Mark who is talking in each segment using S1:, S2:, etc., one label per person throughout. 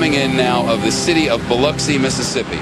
S1: coming in now of the city of Biloxi, Mississippi,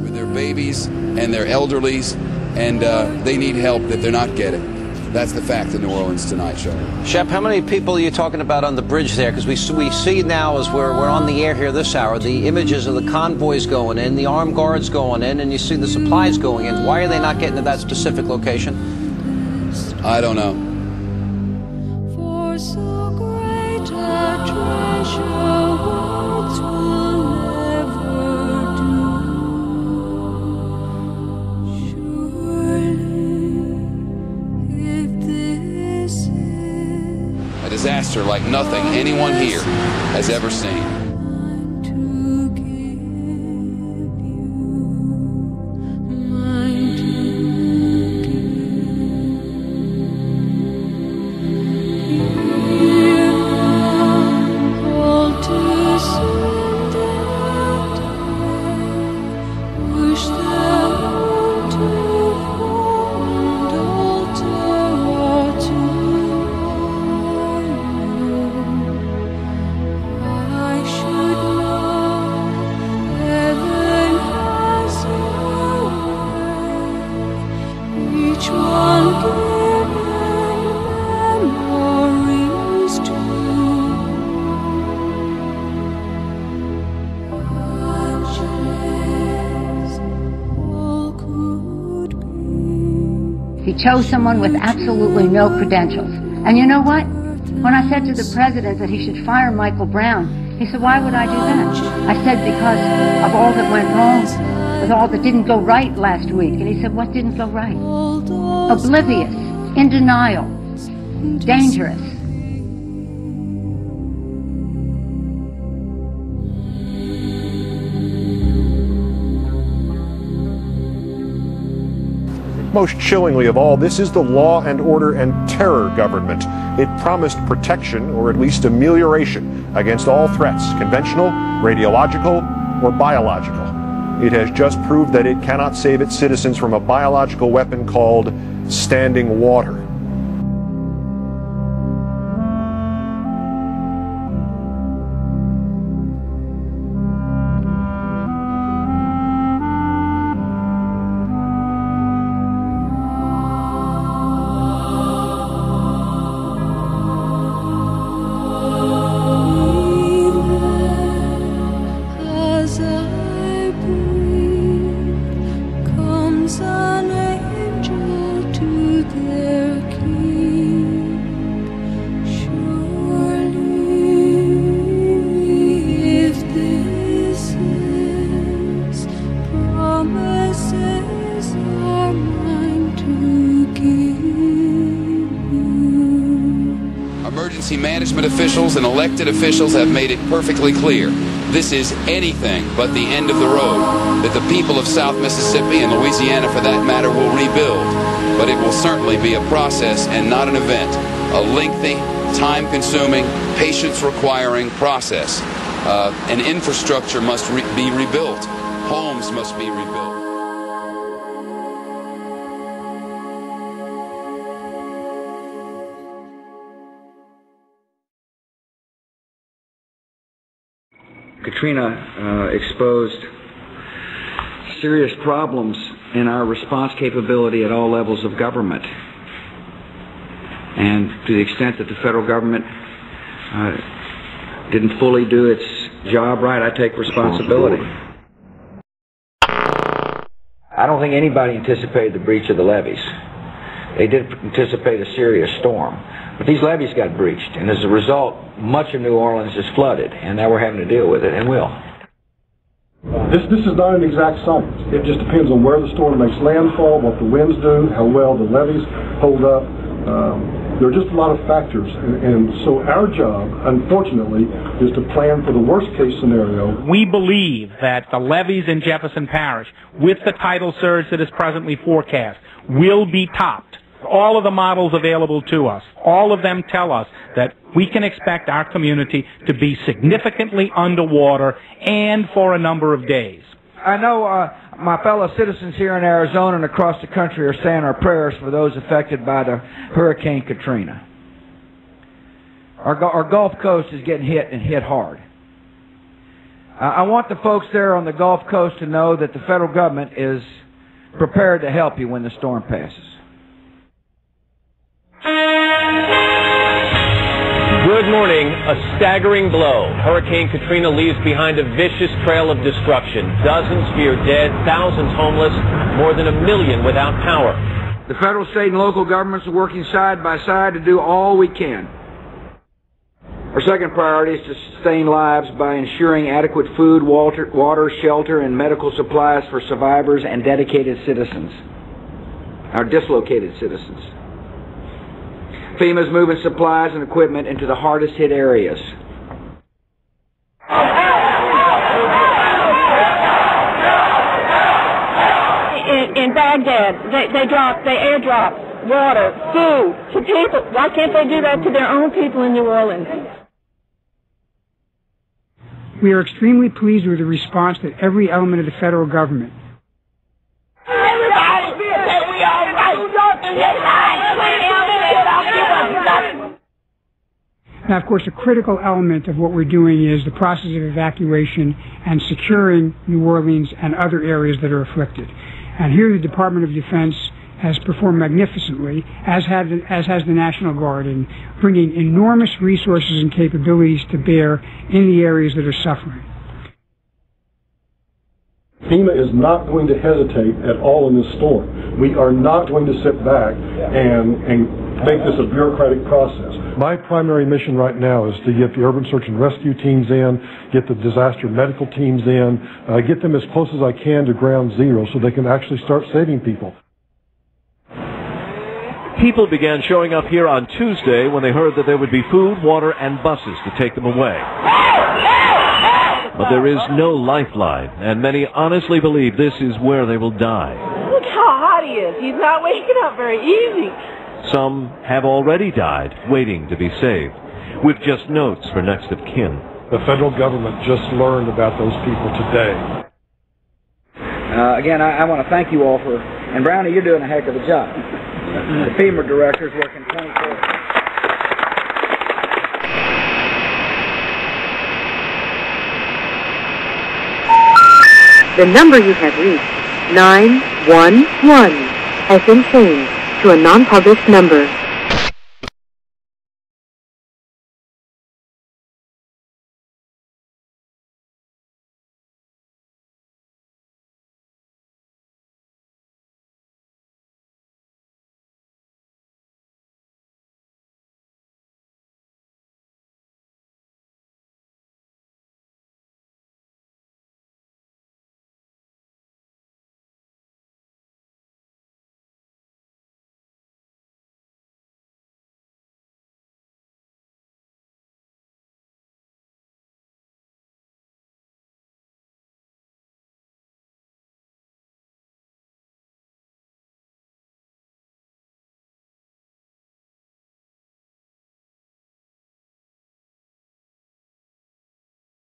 S1: with their babies and their elderlies, and they need help that they're not getting. That's the fact in New Orleans tonight, Sean.
S2: Shep, how many people are you talking about on the bridge there? Because we see now, as we're on the air here this hour, the images of the convoys going in, the armed guards going in, and you see the supplies going in. Why are they not getting to that specific location?
S1: I don't know.
S3: For so great a treasure, words will never do.
S1: A disaster like nothing anyone here has ever seen.
S4: He chose someone with absolutely no credentials. And you know what? When I said to the president that he should fire Michael Brown, he said, why would I do that? I said, because of all that went wrong, with all that didn't go right last week. And he said, what didn't go right? Oblivious, in denial, dangerous.
S5: Most chillingly of all, this is the law and order and terror government. It promised protection, or at least amelioration, against all threats, conventional, radiological, or biological. It has just proved that it cannot save its citizens from a biological weapon called standing water.
S1: Emergency management officials and elected officials have made it perfectly clear this is anything but the end of the road, that the people of South Mississippi and Louisiana, for that matter, will rebuild. But it will certainly be a process and not an event, a lengthy, time-consuming, patience-requiring process. An infrastructure must be rebuilt. Homes must be rebuilt.
S6: Katrina exposed serious problems in our response capability at all levels of government. And to the extent that the federal government didn't fully do its job right, I take responsibility. I don't think anybody anticipated the breach of the levees. They did anticipate a serious storm. But these levees got breached, and as a result, much of New Orleans is flooded, and now we're having to deal with it, and will.
S7: This is not an exact science. It just depends on where the storm makes landfall, what the winds do, how well the levees hold up. There are just a lot of factors, and so our job, unfortunately, is to plan for the worst-case scenario.
S8: We believe that the levees in Jefferson Parish, with the tidal surge that is presently forecast, will be topped. All of the models available to us, all of them tell us that we can expect our community to be significantly underwater and for a number of days.
S6: I know my fellow citizens here in Arizona and across the country are saying our prayers for those affected by the Hurricane Katrina. Our Gulf Coast is getting hit and hit hard. I want the folks there on the Gulf Coast to know that the federal government is prepared to help you when the storm passes.
S9: Good morning. A staggering blow. Hurricane Katrina leaves behind a vicious trail of destruction. Dozens fear dead, thousands homeless, more than 1 million without power.
S6: The federal, state, and local governments are working side by side to do all we can. Our second priority is to sustain lives by ensuring adequate food, water, shelter, and medical supplies for survivors and dedicated citizens, our dislocated citizens. FEMA is moving supplies and equipment into the hardest hit areas.
S10: In Baghdad, they airdrop water, food to people. Why can't they do that to their own people in New Orleans?
S11: We are extremely pleased with the response that every element of the federal government. Now, of course, a critical element of what we're doing is the process of evacuation and securing New Orleans and other areas that are afflicted. And here the Department of Defense has performed magnificently, as has the National Guard, in bringing enormous resources and capabilities to bear in the areas that are suffering.
S7: FEMA is not going to hesitate at all in this storm. We are not going to sit back and make this a bureaucratic process. My primary mission right now is to get the urban search and rescue teams in, get the disaster medical teams in, get them as close as I can to ground zero so they can actually start saving people.
S12: People began showing up here on Tuesday when they heard that there would be food, water, and buses to take them away. But there is no lifeline, and many honestly believe this is where they will die.
S10: Look how hot he is. He's not waking up very easy.
S12: Some have already died, waiting to be saved, with just notes for next of kin.
S7: The federal government just learned about those people today.
S6: Again, I want to thank you all for, and Brownie, you're doing a heck of a job. The FEMA director is working 24 hours.
S13: The number you have reached, 911, has been changed to a non-published number.